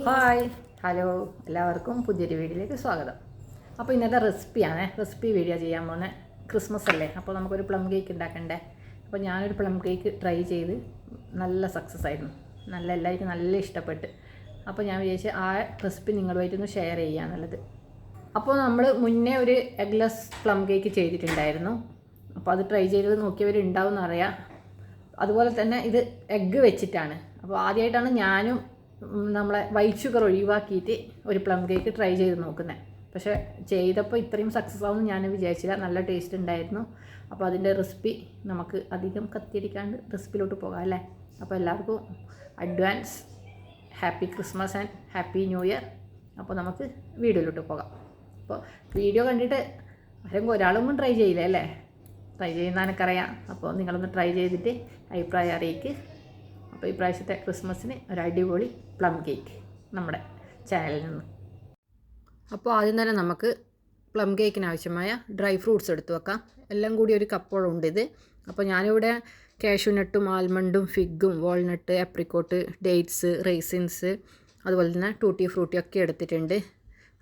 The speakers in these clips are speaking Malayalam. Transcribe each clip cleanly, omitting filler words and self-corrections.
ഹായ് ഹലോ എല്ലാവർക്കും പുതിയൊരു വീഡിയോയിലേക്ക് സ്വാഗതം. അപ്പോൾ ഇന്നത്തെ റെസിപ്പി വീഡിയോ ചെയ്യാൻ പോകുന്നത്. ക്രിസ്മസ് അല്ലേ, അപ്പോൾ നമുക്കൊരു പ്ലം കേക്ക് ഉണ്ടാക്കണ്ടേ. അപ്പോൾ ഞാനൊരു പ്ലം കേക്ക് ട്രൈ ചെയ്ത് നല്ല സക്സസ് ആയിരുന്നു, എല്ലാവർക്കും നല്ല ഇഷ്ടപ്പെട്ട്. അപ്പോൾ ഞാൻ വിചാരിച്ചു ആ റെസിപ്പി നിങ്ങളുമായിട്ടൊന്ന് ഷെയർ ചെയ്യാന്നുള്ളത്. അപ്പോൾ നമ്മൾ മുന്നേ ഒരു എഗ്ലെസ് പ്ലം കേക്ക് ചെയ്തിട്ടുണ്ടായിരുന്നു. അപ്പോൾ അത് ട്രൈ ചെയ്തത് നോക്കിയവരുണ്ടാവും എന്നറിയാം. അതുപോലെ തന്നെ ഇത് എഗ്ഗ് വെച്ചിട്ടാണ്. അപ്പോൾ ആദ്യമായിട്ടാണ് ഞാനും നമ്മളെ വൈറ്റ് ഷുഗർ ഒഴിവാക്കിയിട്ട് ഒരു പ്ലം കേക്ക് ട്രൈ ചെയ്ത് നോക്കുന്നത്. പക്ഷേ ചെയ്തപ്പോൾ ഇത്രയും സക്സസ് ആവുമെന്ന് ഞാൻ വിചാരിച്ചില്ല. നല്ല ടേസ്റ്റ് ഉണ്ടായിരുന്നു. അപ്പോൾ അതിൻ്റെ റെസിപ്പി നമുക്ക് അധികം കത്തിയടിക്കാണ്ട് റെസിപ്പിയിലോട്ട് പോകാം അല്ലേ. അപ്പോൾ എല്ലാവർക്കും advance happy Christmas and happy new year. അപ്പോൾ നമുക്ക് വീഡിയോയിലോട്ട് പോകാം. അപ്പോൾ വീഡിയോ കണ്ടിട്ട് ആരെങ്കിലും ഒരാളൊന്നും ട്രൈ ചെയ്യില്ല അല്ലേ. ട്രൈ ചെയ്യുന്ന എനിക്കറിയാം. അപ്പോൾ നിങ്ങളൊന്ന് ട്രൈ ചെയ്തിട്ട് അഭിപ്രായം അറിയിക്ക്. അപ്പോൾ ഈ പ്രാവശ്യത്തെ ക്രിസ്മസിന് ഒരു അടിപൊളി പ്ലം കേക്ക് നമ്മുടെ ചാനലിൽ നിന്ന്. അപ്പോൾ ആദ്യം തന്നെ നമുക്ക് പ്ലം കേക്കിന് ആവശ്യമായ ഡ്രൈ ഫ്രൂട്ട്സ് എടുത്തു വെക്കാം. എല്ലാം കൂടി ഒരു കപ്പോളം ഉണ്ട് ഇത്. അപ്പോൾ ഞാനിവിടെ കാഷ്യൂനട്ടും ആൽമണ്ടും ഫിഗും വാൾനട്ട് ആപ്രിക്കോട്ട് ഡേറ്റ്സ് റൈസിൻസ് അതുപോലെ തന്നെ ടൂട്ടി ഫ്രൂട്ടി ഒക്കെ എടുത്തിട്ടുണ്ട്.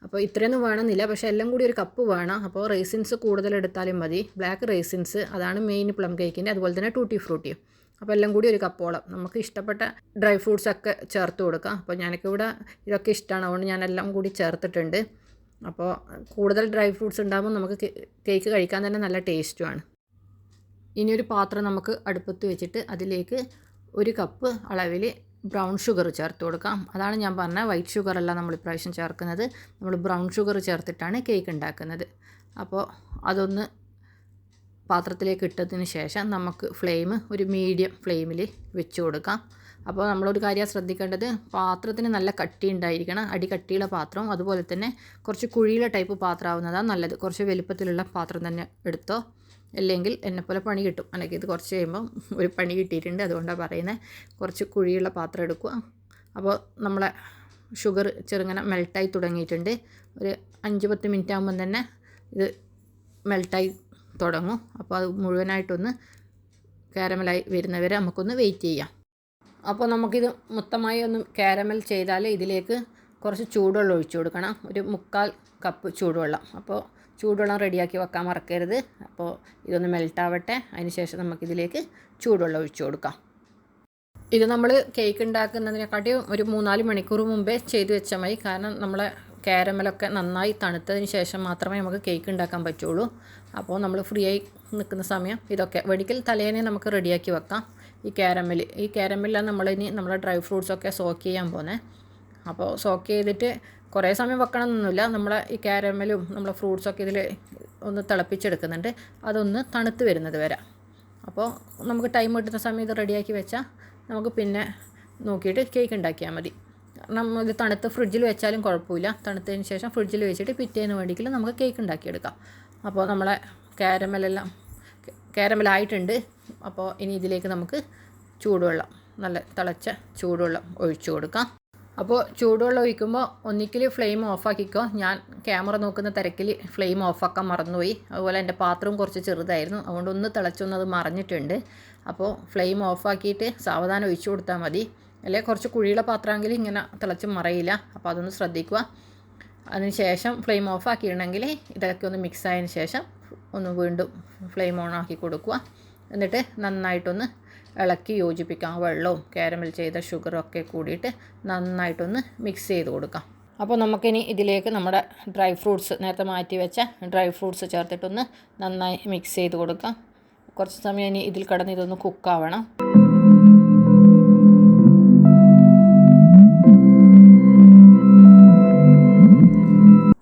അപ്പോൾ ഇത്രയൊന്നും വേണമെന്നില്ല, പക്ഷേ എല്ലാം കൂടി ഒരു കപ്പ് വേണം. അപ്പോൾ റൈസിൻസ് കൂടുതൽ എടുത്താലും മതി. ബ്ലാക്ക് റൈസിൻസ് അതാണ് മെയിൻ പ്ലം കേക്കിൻ്റെ. അതുപോലെ തന്നെ ടൂട്ടി ഫ്രൂട്ടിയും. അപ്പോൾ എല്ലാം കൂടി ഒരു കപ്പോളം നമുക്ക് ഇഷ്ടപ്പെട്ട ഡ്രൈ ഫ്രൂട്ട്സ് ഒക്കെ ചേർത്ത് കൊടുക്കാം. അപ്പോൾ ഞാനൊക്കെ ഇതൊക്കെ ഇഷ്ടമാണ്, അതുകൊണ്ട് ഞാനെല്ലാം കൂടി ചേർത്തിട്ടുണ്ട്. അപ്പോൾ കൂടുതൽ ഡ്രൈ ഫ്രൂട്ട്സ് ഉണ്ടാകുമ്പോൾ നമുക്ക് കേക്ക് കഴിക്കാൻ തന്നെ നല്ല ടേസ്റ്റുമാണ്. ഇനിയൊരു പാത്രം നമുക്ക് അടുപ്പത്ത് വെച്ചിട്ട് അതിലേക്ക് ഒരു കപ്പ് അളവിൽ ബ്രൗൺ ഷുഗർ ചേർത്ത് കൊടുക്കാം. അതാണ് ഞാൻ പറഞ്ഞ വൈറ്റ് ഷുഗർ അല്ല നമ്മൾ ഇപ്രാവശ്യം ചേർക്കുന്നത്. നമ്മൾ ബ്രൗൺ ഷുഗർ ചേർത്തിട്ടാണ് കേക്ക് ഉണ്ടാക്കുന്നത്. അപ്പോൾ അതൊന്ന് പാത്രത്തിലേക്ക് ഇട്ടതിന് ശേഷം നമുക്ക് ഫ്ലെയിം ഒരു മീഡിയം ഫ്ലെയിമിൽ വെച്ച് കൊടുക്കാം. അപ്പോൾ നമ്മളൊരു കാര്യം ശ്രദ്ധിക്കേണ്ടത്, പാത്രത്തിന് നല്ല കട്ടി ഉണ്ടായിരിക്കണം, അടി കട്ടിയുള്ള പാത്രം. അതുപോലെ തന്നെ കുറച്ച് കുഴിയുള്ള ടൈപ്പ് പാത്രം ആവുന്നതാണ് നല്ലത്. കുറച്ച് വലുപ്പത്തിലുള്ള പാത്രം തന്നെ എടുത്തോ, അല്ലെങ്കിൽ എന്നെപ്പോലെ പണി കിട്ടും. അല്ലെങ്കിൽ ഇത് കുറച്ച് കഴിയുമ്പം ഒരു പണി കിട്ടിയിട്ടുണ്ട്, അതുകൊണ്ടാണ് പറയുന്നത്. കുറച്ച് കുഴിയുള്ള പാത്രം എടുക്കുക. അപ്പോൾ നമ്മളെ ഷുഗർ ചെറുങ്ങനെ മെൽട്ടായി തുടങ്ങിയിട്ടുണ്ട്. ഒരു 5-10 മിനിറ്റ് ആകുമ്പം തന്നെ ഇത് മെൽട്ടായി തുടങ്ങും. അപ്പോൾ അത് മുഴുവനായിട്ടൊന്ന് കാരമലായി വരുന്നവരെ നമുക്കൊന്ന് വെയിറ്റ് ചെയ്യാം. അപ്പോൾ നമുക്കിത് മൊത്തമായി ഒന്ന് കാരമൽ ചെയ്താൽ ഇതിലേക്ക് കുറച്ച് ചൂടുവെള്ളം ഒഴിച്ചു കൊടുക്കണം. ഒരു 3/4 കപ്പ് ചൂടുവെള്ളം. അപ്പോൾ ചൂടുവെള്ളം റെഡിയാക്കി വെക്കാൻ മറക്കരുത്. അപ്പോൾ ഇതൊന്ന് മെൽട്ടാവട്ടെ. അതിന് ശേഷം നമുക്കിതിലേക്ക് ചൂടുവെള്ളം ഒഴിച്ചു കൊടുക്കാം. ഇത് നമ്മൾ കേക്ക് ഉണ്ടാക്കുന്നതിനെക്കാട്ടിയും ഒരു 3-4 മണിക്കൂർ മുമ്പേ ചെയ്തു വെച്ചാൽ മതി. കാരണം നമ്മളെ കാരമലൊക്കെ നന്നായി തണുത്തതിന് ശേഷം മാത്രമേ നമുക്ക് കേക്ക് ഉണ്ടാക്കാൻ പറ്റുള്ളൂ. അപ്പോൾ നമ്മൾ ഫ്രീ ആയി നിൽക്കുന്ന സമയം ഇതൊക്കെ വെടിക്കൽ തലേനെ നമുക്ക് റെഡിയാക്കി വെക്കാം. ഈ കാരമലിലാണ് നമ്മളിനി നമ്മളെ ഡ്രൈ ഫ്രൂട്ട്സൊക്കെ സോക്ക് ചെയ്യാൻ പോകുന്നത്. അപ്പോൾ സോക്ക് ചെയ്തിട്ട് കുറേ സമയം വെക്കണമെന്നൊന്നുമില്ല. നമ്മളെ ഈ കാരമലും നമ്മളെ ഫ്രൂട്ട്സൊക്കെ ഇതിൽ ഒന്ന് തിളപ്പിച്ചെടുക്കുന്നുണ്ട്. അതൊന്ന് തണുത്ത് വരുന്നത് വരെ. അപ്പോൾ നമുക്ക് ടൈം കിട്ടുന്ന സമയം ഇത് റെഡിയാക്കി വെച്ചാൽ നമുക്ക് പിന്നെ നോക്കിയിട്ട് കേക്ക് ഉണ്ടാക്കിയാൽ മതി. നമ്മൾ തണുത്ത് ഫ്രിഡ്ജിൽ വെച്ചാലും കുഴപ്പമില്ല. തണുത്തതിന് ശേഷം ഫ്രിഡ്ജിൽ വെച്ചിട്ട് പിറ്റേന്ന് വേണ്ടിയെങ്കിലും നമുക്ക് കേക്ക് ഉണ്ടാക്കിയെടുക്കാം. അപ്പോൾ നമ്മളെ കാരമലായിട്ടുണ്ട്. അപ്പോൾ ഇനി ഇതിലേക്ക് നമുക്ക് ചൂടുവെള്ളം, നല്ല തിളച്ച ചൂടുവെള്ളം ഒഴിച്ചു കൊടുക്കാം. അപ്പോൾ ചൂടുവെള്ളം ഒഴിക്കുമ്പോൾ ഒന്നിക്കിൽ ഫ്ലെയിം ഓഫാക്കിക്കോ. ഞാൻ ക്യാമറ നോക്കുന്ന തിരക്കിൽ ഫ്ലെയിം ഓഫാക്കാൻ മറന്നുപോയി. അതുപോലെ എൻ്റെ പാത്രവും കുറച്ച് ചെറുതായിരുന്നു, അതുകൊണ്ട് ഒന്ന് തിളച്ചൊന്നത് മറിഞ്ഞിട്ടുണ്ട്. അപ്പോൾ ഫ്ലെയിം ഓഫാക്കിയിട്ട് സാവധാനം ഒഴിച്ചു കൊടുത്താൽ മതി. അല്ലെങ്കിൽ കുറച്ച് കുഴിയുള്ള പാത്രമെങ്കിൽ ഇങ്ങനെ തിളച്ച് മറയില്ല. അപ്പോൾ അതൊന്ന് ശ്രദ്ധിക്കുക. അതിന് ശേഷം ഫ്ലെയിം ഓഫ് ആക്കിയിട്ടുണ്ടെങ്കിൽ ഇതൊക്കെ ഒന്ന് മിക്സ് ആയതിന് ശേഷം ഒന്ന് വീണ്ടും ഫ്ലെയിം ഓൺ ആക്കി കൊടുക്കുക. എന്നിട്ട് നന്നായിട്ടൊന്ന് ഇളക്കി യോജിപ്പിക്കാം. വെള്ളവും കാരമൽ ചെയ്ത ഷുഗറും ഒക്കെ കൂടിയിട്ട് നന്നായിട്ടൊന്ന് മിക്സ് ചെയ്ത് കൊടുക്കാം. അപ്പോൾ നമുക്കിനി ഇതിലേക്ക് നമ്മുടെ ഡ്രൈ ഫ്രൂട്ട്സ്, നേരത്തെ മാറ്റി വെച്ച ഡ്രൈ ഫ്രൂട്ട്സ് ചേർത്തിട്ടൊന്ന് നന്നായി മിക്സ് ചെയ്ത് കൊടുക്കാം. കുറച്ച് സമയം ഇനി ഇതിൽ കിടന്ന് ഇതൊന്ന് കുക്കാവണം.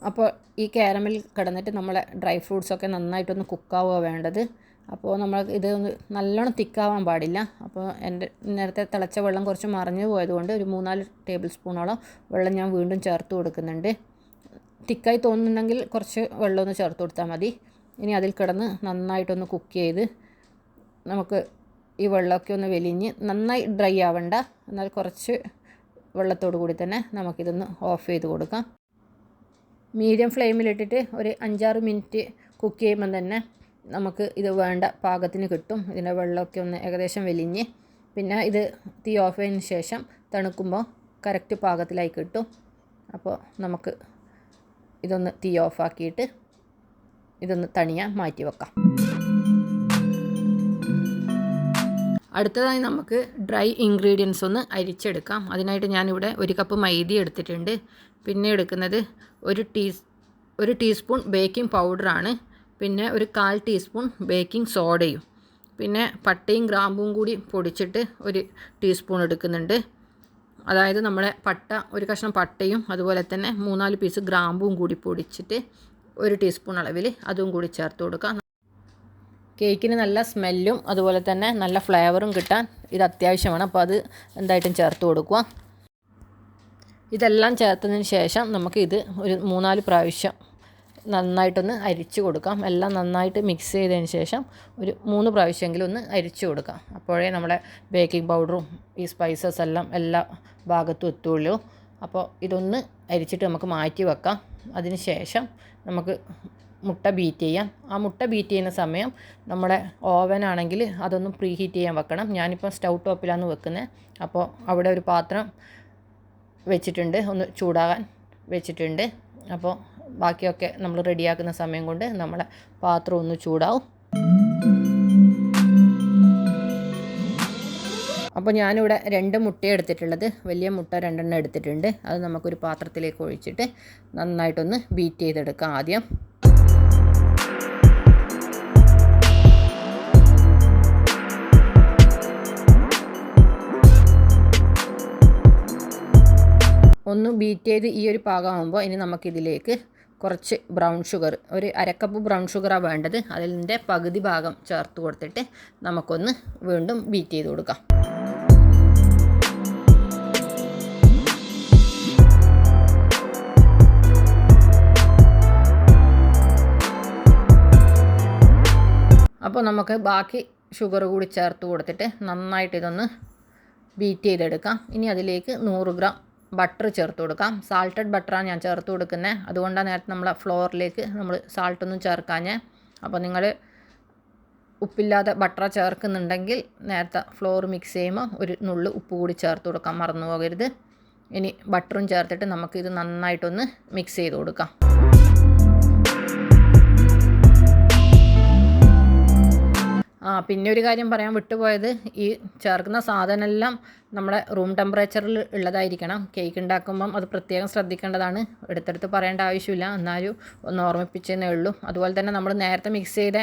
അപ്പോൾ ഈ കാരമൽ കിടന്നിട്ട് നമ്മളെ ഡ്രൈ ഫ്രൂട്ട്സൊക്കെ നന്നായിട്ടൊന്ന് കുക്കാവുക വേണ്ടത്. അപ്പോൾ നമ്മൾ ഇത് നല്ലോണം തിക്കാവാൻ പാടില്ല. അപ്പോൾ എൻ്റെ നേരത്തെ തിളച്ച വെള്ളം കുറച്ച് മറിഞ്ഞു പോയതുകൊണ്ട് ഒരു 3-4 ടേബിൾ സ്പൂണോളം വെള്ളം ഞാൻ വീണ്ടും ചേർത്ത് കൊടുക്കുന്നുണ്ട്. തിക്കായി തോന്നുന്നുണ്ടെങ്കിൽ കുറച്ച് വെള്ളമൊന്ന് ചേർത്ത് കൊടുത്താൽ മതി. ഇനി അതിൽ കിടന്ന് നന്നായിട്ടൊന്ന് കുക്ക് ചെയ്ത് നമുക്ക് ഈ വെള്ളമൊക്കെ ഒന്ന് വലിഞ്ഞ് നന്നായി ഡ്രൈ ആവണ്ട, എന്നാൽ കുറച്ച് വെള്ളത്തോടു കൂടി തന്നെ നമുക്കിതൊന്ന് ഓഫ് ചെയ്ത് കൊടുക്കാം. മീഡിയം ഫ്ലെയിമിലിട്ടിട്ട് ഒരു 5-6 മിനിറ്റ് കുക്ക് ചെയ്യുമ്പം തന്നെ നമുക്ക് ഇത് വേണ്ട പാകത്തിന് കിട്ടും. ഇതിൻ്റെ വെള്ളമൊക്കെ ഒന്ന് ഏകദേശം വലിഞ്ഞ് പിന്നെ ഇത് തീ ഓഫ് ചെയ്തതിന് ശേഷം തണുക്കുമ്പോൾ കറക്റ്റ് പാകത്തിലായി കിട്ടും. അപ്പോൾ നമുക്ക് ഇതൊന്ന് തീ ഓഫാക്കിയിട്ട് ഇതൊന്ന് തണിയാൻ മാറ്റി വെക്കാം. അടുത്തതായി നമുക്ക് ഡ്രൈ ഇൻഗ്രീഡിയൻസ് ഒന്ന് അരിച്ചെടുക്കാം. അതിനായിട്ട് ഞാനിവിടെ 1 കപ്പ് മൈദ എടുത്തിട്ടുണ്ട്. പിന്നെ എടുക്കുന്നത് ഒരു ടീസ്പൂൺ ബേക്കിംഗ് പൗഡറാണ്. പിന്നെ ഒരു 1/4 ടീസ്പൂൺ ബേക്കിംഗ് സോഡയും, പിന്നെ പട്ടയും ഗ്രാമ്പും കൂടി പൊടിച്ചിട്ട് 1 ടീസ്പൂൺ എടുക്കുന്നുണ്ട്. അതായത് നമ്മുടെ ഒരു കഷ്ണം പട്ടയും അതുപോലെ തന്നെ 3-4 പീസ് ഗ്രാമ്പും കൂടി പൊടിച്ചിട്ട് 1 ടീസ്പൂൺ അളവിൽ അതും കൂടി ചേർത്ത് കൊടുക്കാം. കേക്കിന് നല്ല സ്മെല്ലും അതുപോലെ തന്നെ നല്ല ഫ്ലേവറും കിട്ടാൻ ഇത് അത്യാവശ്യമാണ്. അപ്പോൾ അത് എന്തായിട്ടും ചേർത്ത് കൊടുക്കുക. ഇതെല്ലാം ചേർത്തതിന് ശേഷം നമുക്ക് ഇത് ഒരു 3-4 പ്രാവശ്യം നന്നായിട്ടൊന്ന് അരിച്ചു കൊടുക്കാം. എല്ലാം നന്നായിട്ട് മിക്സ് ചെയ്തതിന് ശേഷം ഒരു 3 പ്രാവശ്യമെങ്കിലും ഒന്ന് അരിച്ചു കൊടുക്കാം. അപ്പോഴേ നമ്മുടെ ബേക്കിംഗ് പൗഡറും ഈ സ്പൈസസ് എല്ലാം എല്ലാ ഭാഗത്തും എത്തുള്ളൂ. അപ്പോൾ ഇതൊന്ന് അരിച്ചിട്ട് നമുക്ക് മാറ്റി വെക്കാം. അതിന് ശേഷം നമുക്ക് മുട്ട ബീറ്റ് ചെയ്യാം. ആ മുട്ട ബീറ്റ് ചെയ്യുന്ന സമയം നമ്മുടെ ഓവനാണെങ്കിൽ അതൊന്ന് പ്രീ ഹീറ്റ് ചെയ്യാൻ വെക്കണം. ഞാനിപ്പോൾ സ്റ്റൗ ടോപ്പിലാണ് വെക്കുന്നത്. അപ്പോൾ അവിടെ ഒരു പാത്രം വെച്ചിട്ടുണ്ട്, ഒന്ന് ചൂടാകാൻ വെച്ചിട്ടുണ്ട്. അപ്പോൾ ബാക്കിയൊക്കെ നമ്മൾ റെഡിയാക്കുന്ന സമയം കൊണ്ട് നമ്മളെ പാത്രം ഒന്ന് ചൂടാവും. അപ്പോൾ ഞാനിവിടെ 2 മുട്ട എടുത്തിട്ടുള്ളത്, വലിയ മുട്ട 2 എടുത്തിട്ടുണ്ട്. അത് നമുക്കൊരു പാത്രത്തിലേക്ക് ഒഴിച്ചിട്ട് നന്നായിട്ടൊന്ന് ബീറ്റ് ചെയ്തെടുക്കാം ആദ്യം. ഒന്ന് ബീറ്റ് ചെയ്ത് ഈ ഒരു പാകമാകുമ്പോൾ ഇനി നമുക്കിതിലേക്ക് കുറച്ച് ബ്രൗൺ ഷുഗർ, ഒരു 1/2 കപ്പ് ബ്രൗൺ ഷുഗറാണ് വേണ്ടത്. അതിൻ്റെ പകുതി ഭാഗം ചേർത്ത് കൊടുത്തിട്ട് നമുക്കൊന്ന് വീണ്ടും ബീറ്റ് ചെയ്ത് കൊടുക്കാം. അപ്പോൾ നമുക്ക് ബാക്കി ഷുഗർ കൂടി ചേർത്ത് കൊടുത്തിട്ട് നന്നായിട്ട് ഇതൊന്ന് ബീറ്റ് ചെയ്തെടുക്കാം. ഇനി അതിലേക്ക് 100 ഗ്രാം ബട്ടർ ചേർത്ത് കൊടുക്കാം. സാൾട്ടഡ് ബട്ടറാണ് ഞാൻ ചേർത്ത് കൊടുക്കുന്നത്. അതുകൊണ്ടാണ് നേരത്തെ നമ്മളെ ഫ്ലോറിലേക്ക് നമ്മൾ സാൾട്ടൊന്നും ചേർക്കാഞ്ഞ്. അപ്പോൾ നിങ്ങൾ ഉപ്പില്ലാതെ ബട്ടർ ചേർക്കുന്നുണ്ടെങ്കിൽ നേരത്തെ ഫ്ലോർ മിക്സ് ചെയ്യുമ്പോൾ ഒരു നുള്ളു ഉപ്പ് കൂടി ചേർത്ത് കൊടുക്കാം, മറന്നു പോകരുത്. ഇനി ബട്ടറും ചേർത്തിട്ട് നമുക്കിത് നന്നായിട്ടൊന്ന് മിക്സ് ചെയ്ത് കൊടുക്കാം. പിന്നെ ഒരു കാര്യം പറയാൻ വിട്ടുപോയത്, ഈ ചേർക്കുന്ന സാധനമെല്ലാം നമ്മുടെ റൂം ടെമ്പറേച്ചറിൽ ഉള്ളതായിരിക്കണം. കേക്ക് ഉണ്ടാക്കുമ്പം അത് പ്രത്യേകം ശ്രദ്ധിക്കേണ്ടതാണ്. എടുത്തെടുത്ത് പറയേണ്ട ആവശ്യമില്ല, എന്നാലും ഒന്ന് ഓർമ്മിപ്പിച്ചതേ ഉള്ളൂ. അതുപോലെ തന്നെ നമ്മൾ നേരത്തെ മിക്സ് ചെയ്ത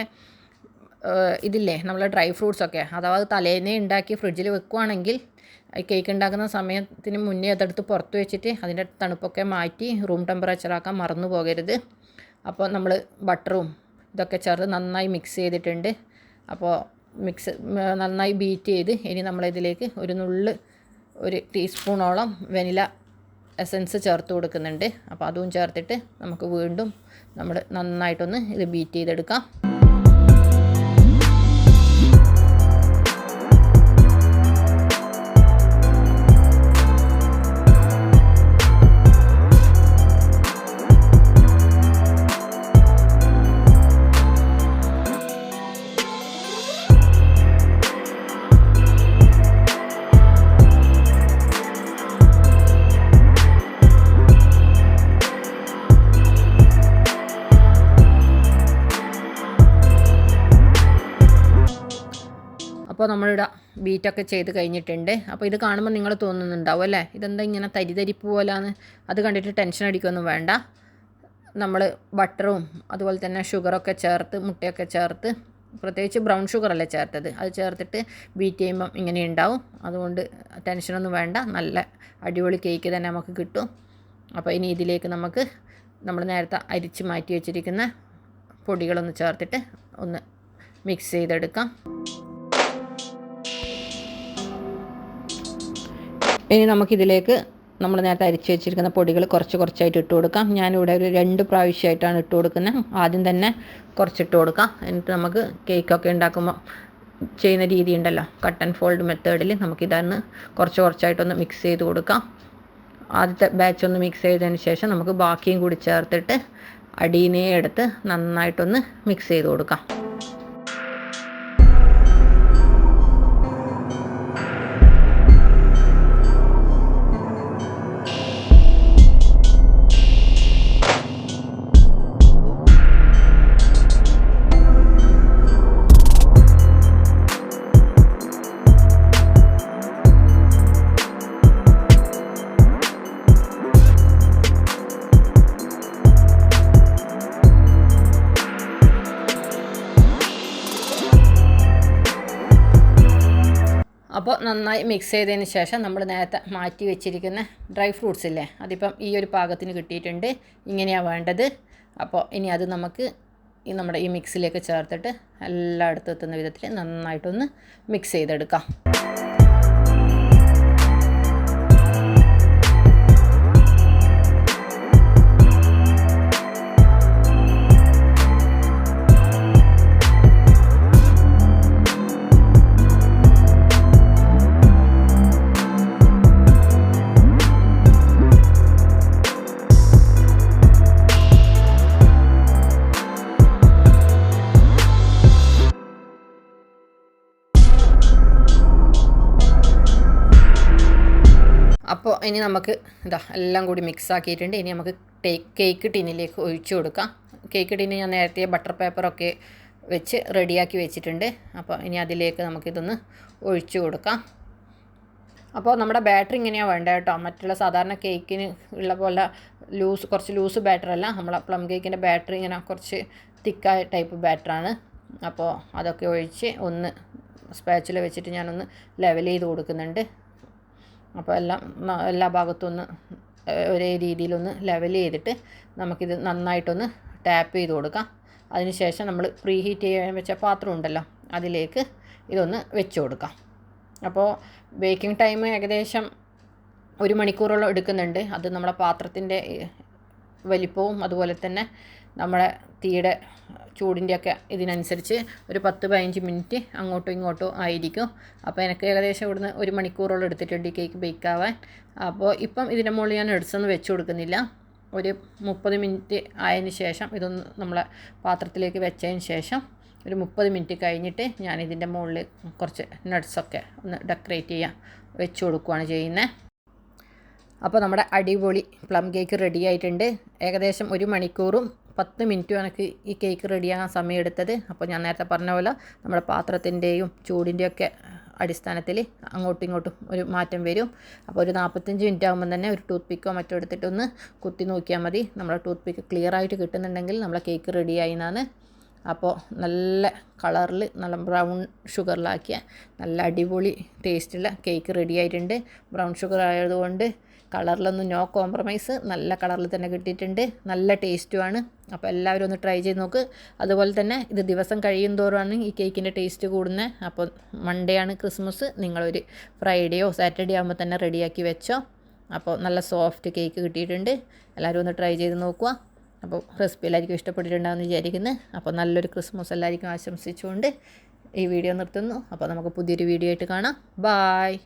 ഇതില്ലേ നമ്മൾ ഡ്രൈ ഫ്രൂട്ട്സൊക്കെ, അഥവാ അത് തലേന്നേ ഉണ്ടാക്കി ഫ്രിഡ്ജിൽ വെക്കുകയാണെങ്കിൽ കേക്ക് ഉണ്ടാക്കുന്ന സമയത്തിന് മുന്നേ അതെടുത്ത് പുറത്ത് വെച്ചിട്ട് അതിൻ്റെ തണുപ്പൊക്കെ മാറ്റി റൂം ടെമ്പറേച്ചറാക്കാൻ മറന്നു പോകരുത്. അപ്പോൾ നമ്മൾ ബട്ടറും ഇതൊക്കെ ചേർത്ത് നന്നായി മിക്സ് ചെയ്തിട്ടുണ്ട്. അപ്പോൾ നന്നായി ബീറ്റ് ചെയ്ത് ഇനി നമ്മളിതിലേക്ക് ഒരു ടീസ്പൂണോളം വെനില എസൻസ് ചേർത്ത് കൊടുക്കുന്നുണ്ട്. അപ്പോൾ അതും ചേർത്തിട്ട് നമുക്ക് വീണ്ടും നമ്മൾ നന്നായിട്ടൊന്ന് ഇത് ബീറ്റ് ചെയ്തെടുക്കാം. അപ്പോൾ നമ്മളിവിടെ ബീറ്റൊക്കെ ചെയ്ത് കഴിഞ്ഞിട്ടുണ്ട്. അപ്പോൾ ഇത് കാണുമ്പോൾ നിങ്ങൾ തോന്നുന്നുണ്ടാവും അല്ലേ, ഇതെന്താ ഇങ്ങനെ തരിതരിപ്പ് പോലാന്ന്. അത് കണ്ടിട്ട് ടെൻഷൻ അടിക്കൊന്നും വേണ്ട. നമ്മൾ ബട്ടറും അതുപോലെ തന്നെ ഷുഗറൊക്കെ ചേർത്ത് മുട്ടയൊക്കെ ചേർത്ത്, പ്രത്യേകിച്ച് ബ്രൗൺ ഷുഗറല്ലേ ചേർത്തത്, അത് ചേർത്തിട്ട് ബീറ്റ് ചെയ്യുമ്പം ഇങ്ങനെ ഉണ്ടാവും. അതുകൊണ്ട് ടെൻഷനൊന്നും വേണ്ട, നല്ല അടിപൊളി കേക്ക് തന്നെ നമുക്ക് കിട്ടും. അപ്പോൾ ഇനി ഇതിലേക്ക് നമുക്ക് നമ്മൾ നേരത്തെ അരിച്ച് മാറ്റി വെച്ചിരിക്കുന്ന പൊടികളൊന്ന് ചേർത്തിട്ട് ഒന്ന് മിക്സ് ചെയ്തെടുക്കാം. ഇനി നമുക്കിതിലേക്ക് നമ്മൾ നേരത്തെ അരിച്ച് വെച്ചിരിക്കുന്ന പൊടികൾ കുറച്ചായിട്ട് ഇട്ട് കൊടുക്കാം. ഞാനിവിടെ ഒരു 2 പ്രാവശ്യമായിട്ടാണ് ഇട്ട് കൊടുക്കുന്നത്. ആദ്യം തന്നെ കുറച്ചിട്ട് കൊടുക്കാം. എന്നിട്ട് നമുക്ക് കേക്കൊക്കെ ഉണ്ടാക്കുമ്പോൾ ചെയ്യുന്ന രീതി ഉണ്ടല്ലോ, കട്ട് ആൻഡ് ഫോൾഡ് മെത്തേഡിൽ നമുക്കിതൊന്ന് കുറച്ചായിട്ടൊന്ന് മിക്സ് ചെയ്ത് കൊടുക്കാം. ആദ്യത്തെ ബാച്ച് ഒന്ന് മിക്സ് ചെയ്തതിന് ശേഷം നമുക്ക് ബാക്കിയും കൂടി ചേർത്തിട്ട് അടിയിനെ എടുത്ത് നന്നായിട്ടൊന്ന് മിക്സ് ചെയ്ത് കൊടുക്കാം. അപ്പോൾ നന്നായി മിക്സ് ചെയ്തതിന് ശേഷം നമ്മൾ നേരത്തെ മാറ്റി വെച്ചിരിക്കുന്ന ഡ്രൈ ഫ്രൂട്ട്സ് ഇല്ലേ, അതിപ്പം ഈ ഒരു പാകത്തിന് കിട്ടിയിട്ടുണ്ട്. ഇങ്ങനെയാണ് വേണ്ടത്. അപ്പോൾ ഇനി അത് നമുക്ക് നമ്മുടെ ഈ മിക്സിലേക്ക് ചേർത്തിട്ട് എല്ലായിടത്തും എത്തുന്ന വിധത്തിൽ നന്നായിട്ടൊന്ന് മിക്സ് ചെയ്തെടുക്കാം. അപ്പോൾ ഇനി നമുക്ക് എല്ലാം കൂടി മിക്സ് ആക്കിയിട്ടുണ്ട്. ഇനി നമുക്ക് കേക്ക് ടിന്നിലേക്ക് ഒഴിച്ചു കൊടുക്കാം. കേക്ക് ടിന്ന് ഞാൻ നേരത്തെ ബട്ടർ പേപ്പറൊക്കെ വെച്ച് റെഡിയാക്കി വെച്ചിട്ടുണ്ട്. അപ്പോൾ ഇനി അതിലേക്ക് നമുക്കിതൊന്ന് ഒഴിച്ചു കൊടുക്കാം. അപ്പോൾ നമ്മുടെ ബാറ്റർ ഇങ്ങനെയാണ് വേണ്ടത് കേട്ടോ. മറ്റുള്ള സാധാരണ കേക്കിന് ഉള്ള പോലെ കുറച്ച് ലൂസ് ബാറ്ററല്ല. നമ്മളെ പ്ലം കേക്കിൻ്റെ ബാറ്റർ ഇങ്ങനെ കുറച്ച് തിക്കായ ടൈപ്പ് ബാറ്ററാണ്. അപ്പോൾ അതൊക്കെ ഒഴിച്ച് ഒന്ന് സ്പാച്ചില വെച്ചിട്ട് ഞാനൊന്ന് ലെവൽ ചെയ്ത് കൊടുക്കുന്നുണ്ട്. അപ്പോൾ എല്ലാ ഭാഗത്തും ഒന്ന് ഒരേ രീതിയിലൊന്ന് ലെവൽ ചെയ്തിട്ട് നമുക്കിത് നന്നായിട്ടൊന്ന് ടാപ്പ് ചെയ്ത് കൊടുക്കാം. അതിനുശേഷം നമ്മൾ പ്രീ ഹീറ്റ് ചെയ്യാൻ വെച്ച പാത്രം ഉണ്ടല്ലോ, അതിലേക്ക് ഇതൊന്ന് വെച്ച് കൊടുക്കാം. അപ്പോൾ ബേക്കിംഗ് ടൈം ഏകദേശം 1 മണിക്കൂറോളം എടുക്കുന്നുണ്ട്. അത് നമ്മുടെ പാത്രത്തിൻ്റെ വലിപ്പവും അതുപോലെ തന്നെ നമ്മുടെ തീയുടെ ചൂടിൻ്റെയൊക്കെ ഇതിനനുസരിച്ച് ഒരു 10-15 മിനിറ്റ് അങ്ങോട്ടും ഇങ്ങോട്ടും ആയിരിക്കും. അപ്പോൾ എനിക്ക് ഏകദേശം ഇവിടുന്ന് 1 മണിക്കൂറോളം എടുത്തിട്ടുണ്ട് ഈ കേക്ക് ബേക്കാവാൻ. അപ്പോൾ ഇപ്പം ഇതിൻ്റെ മുകളിൽ ഞാൻ നട്സൊന്നും വെച്ച് കൊടുക്കുന്നില്ല. ഒരു 30 മിനിറ്റ് ആയതിന് ശേഷം ഇതൊന്ന് നമ്മളെ പാത്രത്തിലേക്ക് വെച്ചതിന് ശേഷം ഒരു 30 മിനിറ്റ് കഴിഞ്ഞിട്ട് ഞാൻ ഇതിൻ്റെ മുകളിൽ കുറച്ച് നട്സൊക്കെ ഒന്ന് ഡെക്കറേറ്റ് ചെയ്യാൻ വെച്ച് കൊടുക്കുകയാണ് ചെയ്യുന്നത്. അപ്പോൾ നമ്മുടെ അടിപൊളി പ്ലം കേക്ക് റെഡി ആയിട്ടുണ്ട്. ഏകദേശം 1 മണിക്കൂറും 10 മിനിറ്റും എനിക്ക് ഈ കേക്ക് റെഡിയാകാൻ സമയമെടുത്തത്. അപ്പോൾ ഞാൻ നേരത്തെ പറഞ്ഞ പോലെ നമ്മുടെ പാത്രത്തിൻ്റെയും ചൂടിൻ്റെയൊക്കെ അടിസ്ഥാനത്തിൽ അങ്ങോട്ടും ഇങ്ങോട്ടും ഒരു മാറ്റം വരും. അപ്പോൾ ഒരു 45 മിനിറ്റ് ആകുമ്പോൾ തന്നെ ഒരു ടൂത്ത് പിക്കോ മറ്റോ എടുത്തിട്ടൊന്ന് കുത്തി നോക്കിയാൽ മതി. നമ്മളെ ടൂത്ത് പിക്ക് ക്ലിയർ ആയിട്ട് കിട്ടുന്നുണ്ടെങ്കിൽ നമ്മളെ കേക്ക് റെഡിയായി എന്നാണ്. അപ്പോൾ നല്ല കളറിൽ നല്ല ബ്രൗൺ ഷുഗറിലാക്കിയ നല്ല അടിപൊളി ടേസ്റ്റുള്ള കേക്ക് റെഡി ആയിട്ടുണ്ട്. ബ്രൗൺ ഷുഗർ ആയതുകൊണ്ട് കളറിലൊന്നും നോ കോംപ്രമൈസ്, നല്ല കളറിൽ തന്നെ കിട്ടിയിട്ടുണ്ട്. നല്ല ടേസ്റ്റുമാണ്. അപ്പോൾ എല്ലാവരും ഒന്ന് ട്രൈ ചെയ്ത് നോക്ക്. അതുപോലെ തന്നെ ഇത് ദിവസം കഴിയും തോറുമാണ് ഈ കേക്കിൻ്റെ ടേസ്റ്റ് കൂടുന്നത്. അപ്പോൾ മൺഡേ ആണ് ക്രിസ്മസ്, നിങ്ങളൊരു ഫ്രൈഡേയോ സാറ്റർഡേ ആകുമ്പോൾ തന്നെ റെഡിയാക്കി വെച്ചോ. അപ്പോൾ നല്ല സോഫ്റ്റ് കേക്ക് കിട്ടിയിട്ടുണ്ട്. എല്ലാവരും ഒന്ന് ട്രൈ ചെയ്ത് നോക്കുക. അപ്പോൾ റെസിപ്പി എല്ലാവർക്കും ഇഷ്ടപ്പെട്ടിട്ടുണ്ടാകുമെന്ന് വിചാരിക്കുന്നു. അപ്പോൾ നല്ലൊരു ക്രിസ്മസ് എല്ലാവർക്കും ആശംസിച്ചുകൊണ്ട് ഈ വീഡിയോ നിർത്തുന്നു. അപ്പോൾ നമുക്ക് പുതിയൊരു വീഡിയോ ആയിട്ട് കാണാം. ബായ്.